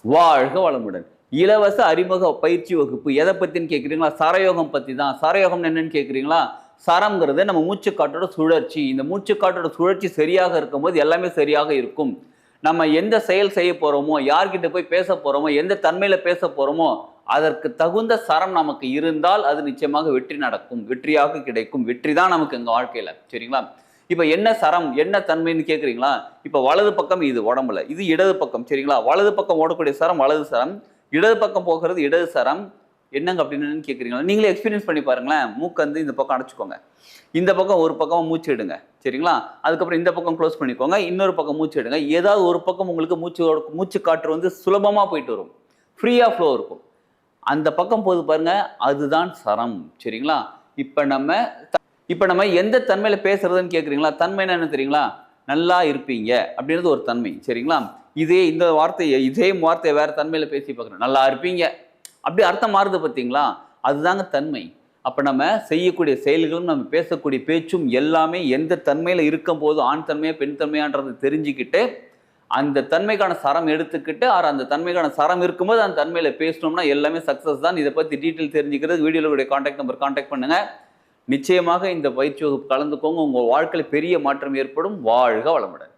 வாழ்க வளமுடன். இலவச அறிமுக பயிற்சி வகுப்பு எதை பத்தின்னு கேட்குறீங்களா? சரயோகம் பத்தி தான். சரயோகம் என்னன்னு கேட்குறீங்களா? சரம்ங்கிறது நம்ம மூச்சுக்காற்றோட சுழற்சி. இந்த மூச்சுக்காற்றோட சுழற்சி சரியாக இருக்கும்போது எல்லாமே சரியாக இருக்கும். நம்ம எந்த செயல் செய்ய போறோமோ, யார்கிட்ட போய் பேச போறோமோ, எந்த தன்மையில பேச போறோமோ, அதற்கு தகுந்த சரம் நமக்கு இருந்தால் அது நிச்சயமாக வெற்றி நடக்கும். வெற்றியாக கிடைக்கும். வெற்றி தான் நமக்கு எங்க வாழ்க்கையில. சரிங்களா? இப்ப என்ன சரம், என்ன தன்மைன்னு கேட்குறீங்களா? இப்ப வலது பக்கம் இது உடம்புல, இது இடது பக்கம். சரிங்களா? வலது பக்கம் ஓடக்கூடிய சரம் வலது சரம், இடது பக்கம் போகிறது இடது சரம். என்னங்க அப்படின்னு கேட்குறீங்களா? நீங்களே எக்ஸ்பீரியன்ஸ் பண்ணி பாருங்களேன். மூக்கு வந்து இந்த பக்கம் அடைச்சிக்கோங்க. இந்த பக்கம் ஒரு பக்கம் மூச்சு எடுங்க. சரிங்களா? அதுக்கப்புறம் இந்த பக்கம் க்ளோஸ் பண்ணிக்கோங்க. இன்னொரு பக்கம் மூச்சு எடுங்க. ஏதாவது ஒரு பக்கம் உங்களுக்கு மூச்சு காற்று வந்து சுலபமா போயிட்டு வரும். ஃப்ரீயா ஃப்ளோ இருக்கும். அந்த பக்கம் போது பாருங்க, அதுதான் சரம். சரிங்களா? இப்ப நம்ம எந்த தன்மையில பேசுறதுன்னு கேட்குறீங்களா? தன்மைன்னா என்ன தெரியுங்களா? நல்லா இருப்பீங்க அப்படின்றது ஒரு தன்மை. சரிங்களா? இதே வார்த்தையை வேற தன்மையில பேசி பார்க்குறேன். நல்லா இருப்பீங்க அப்படி அர்த்தம் மாறுது பார்த்தீங்களா? அதுதாங்க தன்மை. அப்ப நம்ம செய்யக்கூடிய செயல்களும் நம்ம பேசக்கூடிய பேச்சும் எல்லாமே எந்த தன்மையில இருக்கும் போது ஆண் தன்மையா பெண் தன்மையான்றது தெரிஞ்சுக்கிட்டு அந்த தன்மைக்கான சரம் எடுத்துக்கிட்டு அந்த தன்மைக்கான சரம் இருக்கும்போது அந்த தன்மையில பேசணும்னா எல்லாமே சக்சஸ் தான். இதை பத்தி டீட்டெயில் தெரிஞ்சுக்கிறது வீடியோவில் கான்டாக்ட் நம்பர் கான்டாக்ட் பண்ணுங்க. நிச்சயமாக இந்த பயிற்சி வகுப்பு கலந்துக்கோங்க. உங்கள் வாழ்க்கையில் பெரிய மாற்றம் ஏற்படும். வாழ்க வளமுடன்.